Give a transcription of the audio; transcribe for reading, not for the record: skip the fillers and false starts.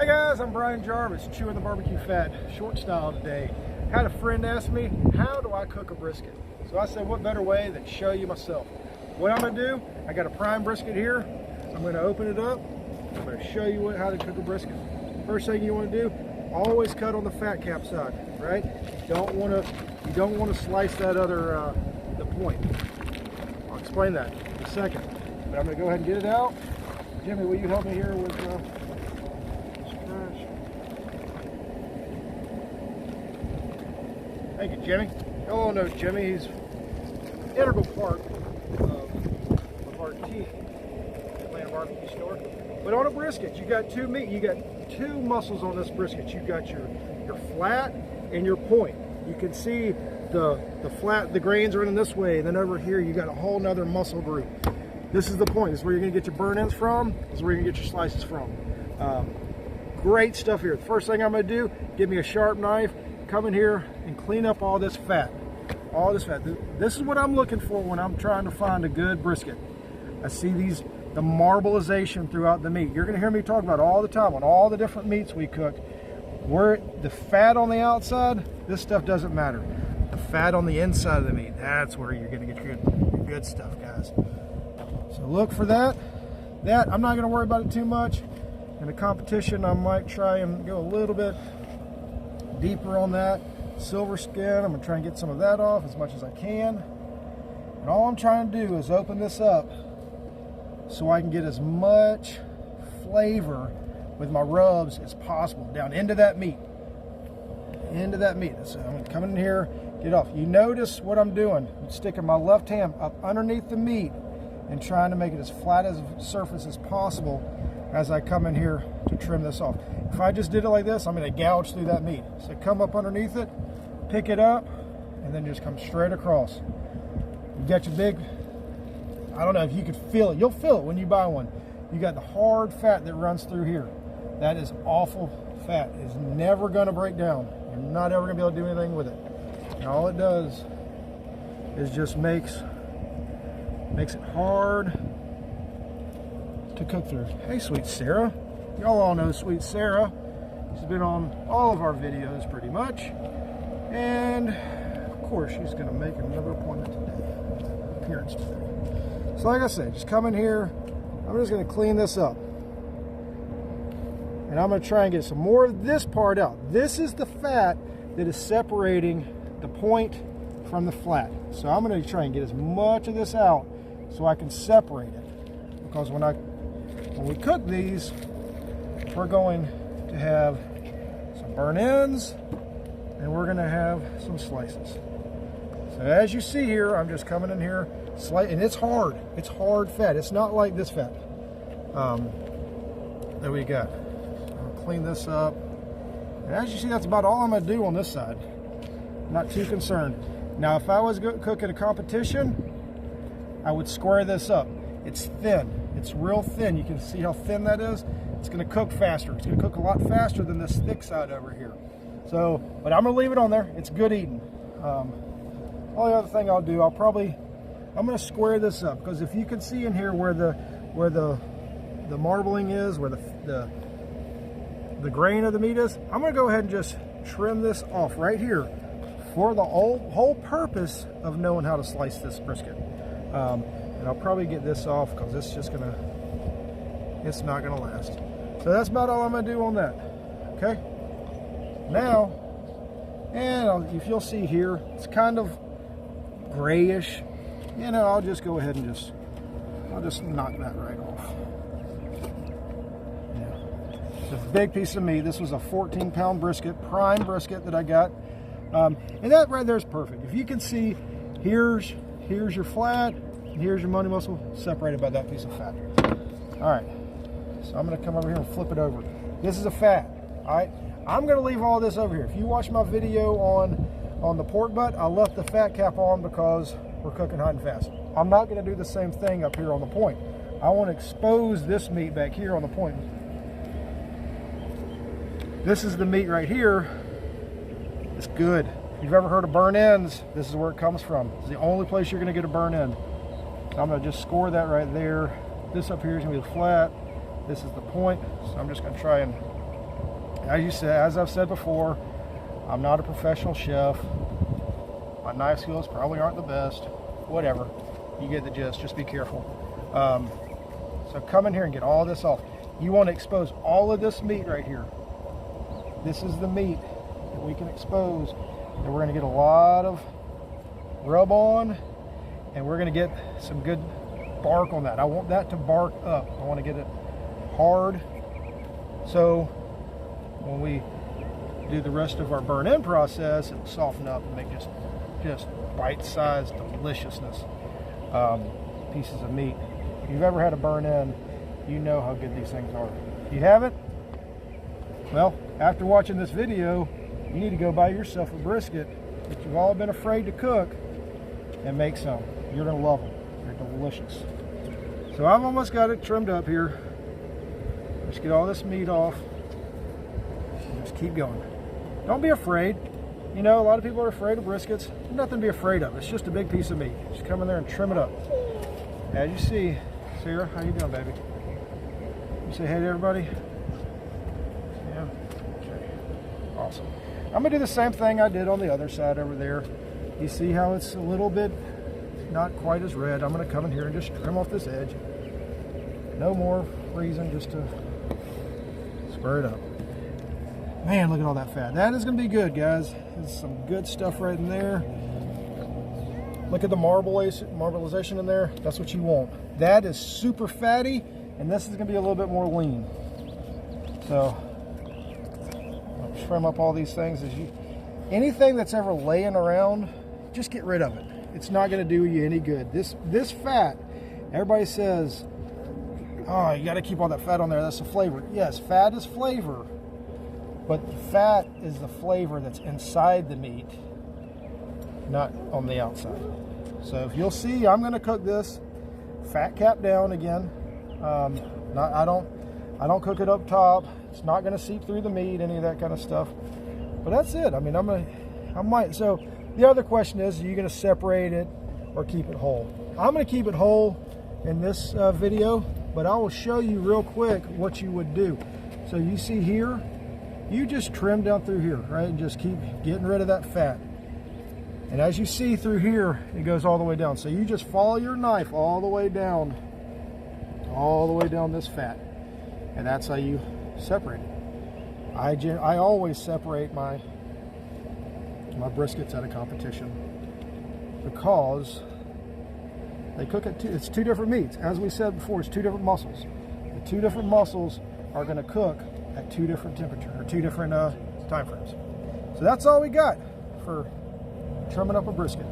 Hey guys, I'm Brian Jarvis, chewing the barbecue fat, short style today. Had a friend ask me, how do I cook a brisket? So I said, what better way than show you myself? What I'm gonna do, I got a prime brisket here. I'm gonna open it up. I'm gonna show you how to cook a brisket. First thing you wanna do, always cut on the fat cap side, right? You don't wanna slice that other, the point. I'll explain that in a second. But I'm gonna go ahead and get it out. Jimmy, will you help me here with Thank you, Jimmy. Hello, knows Jimmy. He's an integral part of our team at Atlanta Barbecue Store. But on a brisket, you got two muscles on this brisket. You got your flat and your point. You can see the flat, the grains are in this way, and then over here you got a whole nother muscle group. This is the point. This is where you're gonna get your burn ends from. This is where you're gonna get your slices from. Great stuff here. The first thing I'm gonna do, give me a sharp knife, come in here and clean up all this fat. All this fat. This is what I'm looking for when I'm trying to find a good brisket. I see the marbleization throughout the meat. You're gonna hear me talk about all the time on all the different meats we cook. Where the fat on the outside, this stuff doesn't matter. The fat on the inside of the meat, that's where you're gonna get your good stuff, guys. So look for that. I'm not gonna worry about it too much. In a competition, I might try and go a little bit deeper on that. Silver skin, I'm gonna try and get some of that off as much as I can. And all I'm trying to do is open this up so I can get as much flavor with my rubs as possible down into that meat. So I'm gonna come in here, get it off. You notice what I'm doing. I'm sticking my left hand up underneath the meat and trying to make it as flat as a surface as possible as I come in here to trim this off. If I just did it like this, I'm gonna gouge through that meat. So come up underneath it, pick it up, and then just come straight across. You got your big, I don't know if you could feel it. You'll feel it when you buy one. You got the hard fat that runs through here. That is awful fat. It's never gonna break down. You're not ever gonna be able to do anything with it. And all it does is just makes it hard to cook through. Hey, Sweet Sarah. Y'all all know Sweet Sarah. She's been on all of our videos pretty much. And of course, she's gonna make another appearance today. So like I said, just come in here. I'm just gonna clean this up. And I'm gonna try and get some more of this part out. This is the fat that is separating the point from the flat. So I'm gonna try and get as much of this out so I can separate it. Because when we cook these, we're going to have some burn ends and we're going to have some slices. So as you see here, I'm just coming in here, and it's hard fat. It's not like this fat that we got. I'll clean this up. And as you see, that's about all I'm going to do on this side. I'm not too concerned. Now, if I was cooking a competition, I would square this up. It's thin. It's real thin. You can see how thin that is. It's going to cook faster. It's going to cook a lot faster than this thick side over here. So, but I'm going to leave it on there. It's good eating. Only other thing I'll do, I'm going to square this up, because if you can see in here where the marbling is, where the grain of the meat is, I'm going to go ahead and just trim this off right here for the whole purpose of knowing how to slice this brisket. And I'll probably get this off because it's not gonna last. So that's about all I'm gonna do on that. Okay. Now, and if you'll see here, it's kind of grayish. You know, I'll just go ahead and I'll just knock that right off. Yeah. It's a big piece of meat. This was a 14-pound brisket, prime brisket that I got. And that right there is perfect. If you can see, here's your flat, and here's your money muscle separated by that piece of fat. All right, so I'm gonna come over here and flip it over. This is a fat, all right? I'm gonna leave all this over here. If you watch my video on the pork butt, I left the fat cap on because we're cooking hot and fast. I'm not gonna do the same thing up here on the point. I wanna expose this meat back here on the point. This is the meat right here. It's good. If you've ever heard of burn ends, this is where it comes from. It's the only place you're gonna get a burn end. So I'm gonna just score that right there. This up here is gonna be the flat. This is the point. So I'm just gonna try and as I've said before, I'm not a professional chef. My knife skills probably aren't the best. Whatever, you get the gist. Just be careful. So come in here and get all this off. You want to expose all of this meat right here. This is the meat that we can expose, and we're going to get a lot of rub on, and we're going to get some good bark on that. I want that to bark up. I want to get it hard, so when we do the rest of our burn-in process, it'll soften up and make just bite-sized deliciousness pieces of meat. If you've ever had a burn-in, you know how good these things are. If you haven't, well, after watching this video, you need to go buy yourself a brisket that you've all been afraid to cook and make some. You're gonna love them. They're delicious. So I've almost got it trimmed up here. Just get all this meat off and just keep going. Don't be afraid. You know, a lot of people are afraid of briskets. There's nothing to be afraid of. It's just a big piece of meat. Just come in there and trim it up. As you see, Sarah, how you doing, baby? You say hey to everybody? Yeah? Okay. Awesome. I'm going to do the same thing I did on the other side over there. You see how it's a little bit not quite as red. I'm going to come in here and just trim off this edge. No more reason just to square it up. Man, look at all that fat. That is going to be good, guys. There's some good stuff right in there. Look at the marbleization in there. That's what you want. That is super fatty, and this is going to be a little bit more lean. So, I'll trim up all these things. Anything that's ever laying around, just get rid of it. It's not going to do you any good. This fat, everybody says, oh, you got to keep all that fat on there. That's the flavor. Yes, fat is flavor. But the fat is the flavor that's inside the meat, not on the outside. So if you'll see, I'm going to cook this fat cap down again. I don't cook it up top. It's not going to seep through the meat, any of that kind of stuff. But that's it. I mean, I might. So the other question is, are you going to separate it or keep it whole? I'm going to keep it whole in this video, but I will show you real quick what you would do. So you see here, you just trim down through here, right? And just keep getting rid of that fat. And as you see through here, it goes all the way down. So you just follow your knife all the way down this fat. And that's how you separate it. I always separate my briskets at a competition because they cook at it's two different meats. As we said before, it's two different muscles. The two different muscles are going to cook at two different temperatures, or two different time frames. So that's all we got for trimming up a brisket.